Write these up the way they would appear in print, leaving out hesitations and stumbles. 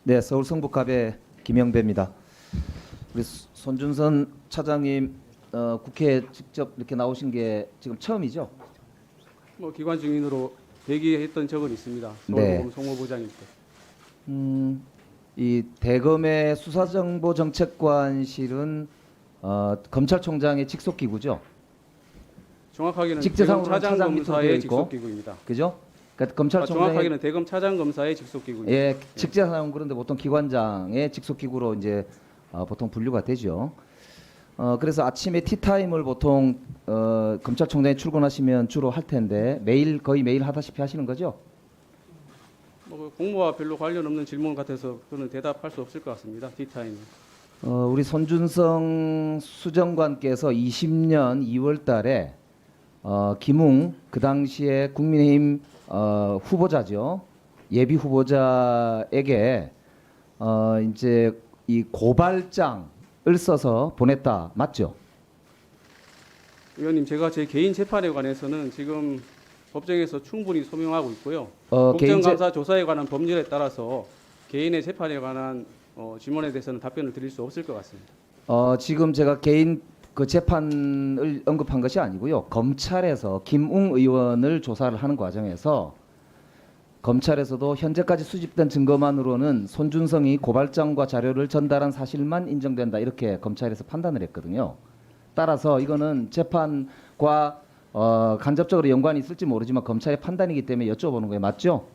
네, 서울 성북갑의 김영배입니다. 우리 손준선 차장님 국회에 직접 이렇게 나오신 게 지금 처음이죠? 뭐 기관 증인으로 대기했던 적은 있습니다. 네. 서울고검 송호부장일 때. 이 대검의 수사정보정책관실은 검찰총장의 직속 기구죠? 정확하게는 직제상으로는 대검 차장 밑으로 되어 차장검사의 있고. 직속 기구입니다. 그죠? 그러니까 검찰총장의 정확하게는 대검 차장검사의 직속 기구입니다. 예, 직제사용 그런데 보통 기관장의 직속 기구로 이제 보통 분류가 되죠. 그래서 아침에 티타임을 보통 검찰총장이 출근하시면 주로 할 텐데 거의 매일 하다시피 하시는 거죠? 뭐 공모와 별로 관련 없는 질문 같아서 그는 대답할 수 없을 것 같습니다. 티타임. 우리 손준성 수정관께서 20년 2월달에 김웅 그 당시에 국민의힘 후보자죠, 예비 후보자에게 이제 이 고발장을 써서 보냈다, 맞죠? 의원님, 제가 제 개인 재판에 관해서는 지금 법정에서 충분히 소명하고 있고요. 개인 국정감사 조사에 관한 법률에 따라서 개인의 재판에 관한 질문에 대해서는 답변을 드릴 수 없을 것 같습니다. 지금 제가 개인 그 재판을 언급한 것이 아니고요. 검찰에서 김웅 의원을 조사를 하는 과정에서 검찰에서도 현재까지 수집된 증거만으로는 손준성이 고발장과 자료를 전달한 사실만 인정된다, 이렇게 검찰에서 판단을 했거든요. 따라서 이거는 재판과 간접적으로 연관이 있을지 모르지만 검찰의 판단이기 때문에 여쭤보는 거예요. 맞죠?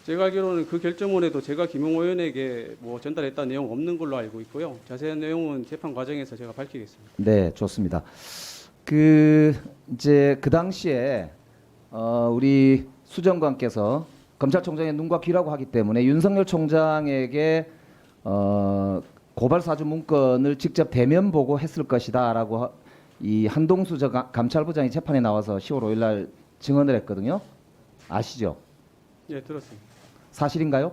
제가 알기로는 그 결정문에도 제가 김용호 의원에게 뭐 전달했다는 내용 없는 걸로 알고 있고요. 자세한 내용은 재판 과정에서 제가 밝히겠습니다. 네, 좋습니다. 이제 그 당시에 우리 수정관께서 검찰총장의 눈과 귀라고 하기 때문에 윤석열 총장에게 고발 사주 문건을 직접 대면 보고했을 것이다라고 이 한동수 감찰부장이 재판에 나와서 10월 5일 날 증언을 했거든요. 아시죠? 예, 들었습니다. 사실인가요?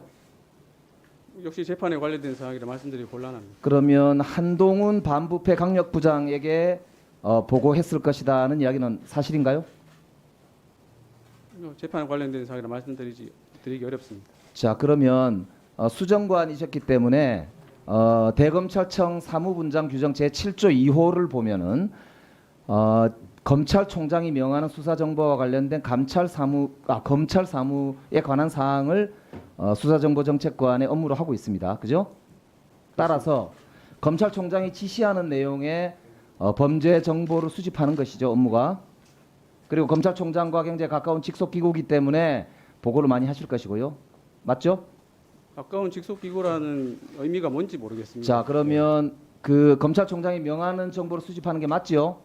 역시 재판에 관련된 사항이라 말씀드리기 곤란합니다. 그러면 한동훈 반부패 강력부장에게 보고했을 것이다는 이야기는 사실인가요? 재판에 관련된 사항이라 말씀드리기 어렵습니다. 자, 그러면 수정관이셨기 때문에 대검찰청 사무분장 규정 제7조 2호를 보면은 검찰총장이 명하는 수사정보와 관련된 검찰 사무에 관한 사항을 수사정보정책관의 업무로 하고 있습니다. 그죠? 따라서 검찰총장이 지시하는 내용의 범죄 정보를 수집하는 것이죠, 업무가. 그리고 검찰총장과 굉장히 가까운 직속 기구이기 때문에 보고를 많이 하실 것이고요. 맞죠? 가까운 직속 기구라는 의미가 뭔지 모르겠습니다. 자, 그러면 그 검찰총장이 명하는 정보를 수집하는 게 맞지요?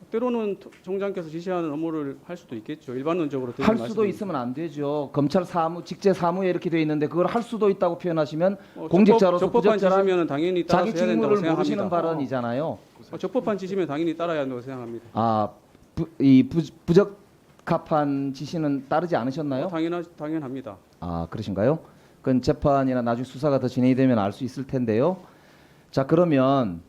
때로는 총장께서 지시하는 업무를 할 수도 있겠죠. 일반론적으로 드리는 할 수도 말씀입니다. 있으면 안 되죠. 검찰 사무, 직제 사무에 이렇게 되어 있는데 그걸 할 수도 있다고 표현하시면 공직자로서 적법한 부적절한 지시면 당연히 따라서 자기 해야 된다고 직무를 모르시는 생각합니다. 발언이잖아요. 적법한 지시면 당연히 따라야 한다고 생각합니다. 부적합한 지시는 따르지 않으셨나요? 당연합니다. 그러신가요? 그건 재판이나 나중에 수사가 더 진행이 되면 알 수 있을 텐데요. 자, 그러면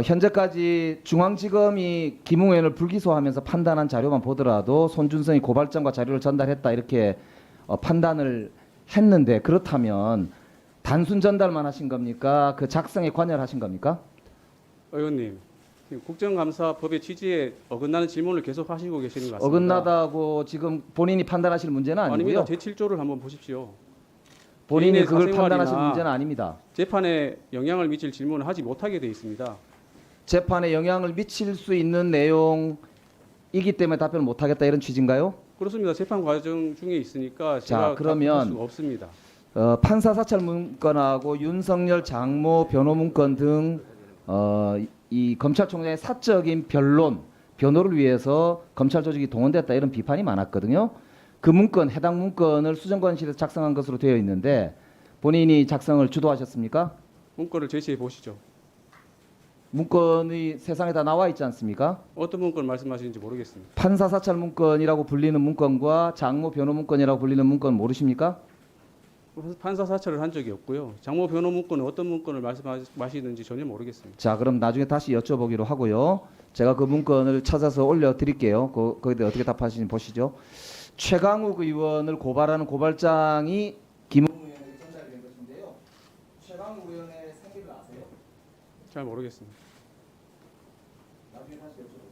현재까지 중앙지검이 김웅 의원을 불기소하면서 판단한 자료만 보더라도 손준성이 고발장과 자료를 전달했다, 이렇게 판단을 했는데, 그렇다면 단순 전달만 하신 겁니까? 그 작성에 관여를 하신 겁니까? 의원님, 지금 국정감사법의 취지에 어긋나는 질문을 계속 하시고 계시는 것 같습니다. 어긋나다고 지금 본인이 판단하실 문제는 아니고요. 아닙니다. 제7조를 한번 보십시오. 본인이 개인의 그걸 사생활이나 판단하실 문제는 아닙니다. 재판에 영향을 미칠 질문을 하지 못하게 되어 있습니다. 재판에 영향을 미칠 수 있는 내용이기 때문에 답변을 못하겠다, 이런 취지인가요? 그렇습니다. 재판 과정 중에 있으니까 자, 제가 그러면 답변할 수가 없습니다. 판사 사찰 문건하고 윤석열 장모 변호 문건 등 이 검찰총장의 사적인 변호를 위해서 검찰 조직이 동원됐다, 이런 비판이 많았거든요. 그 해당 문건을 수정관실에서 작성한 것으로 되어 있는데 본인이 작성을 주도하셨습니까? 문건을 제시해 보시죠. 문건이 세상에 다 나와 있지 않습니까? 어떤 문건 말씀하시는지 모르겠습니다. 판사 사찰 문건이라고 불리는 문건과 장모 변호 문건이라고 불리는 문건 모르십니까? 판사 사찰을 한 적이 없고요. 장모 변호 문건은 어떤 문건을 말씀하시는지 전혀 모르겠습니다. 자, 그럼 나중에 다시 여쭤보기로 하고요. 제가 그 문건을 찾아서 올려드릴게요. 거기에 대해 어떻게 답하시는지 보시죠. 최강욱 의원을 고발하는 고발장이 김웅 의원에게 전달된 잘 모르겠습니다. 나중에 다시 여쭤보겠습니다.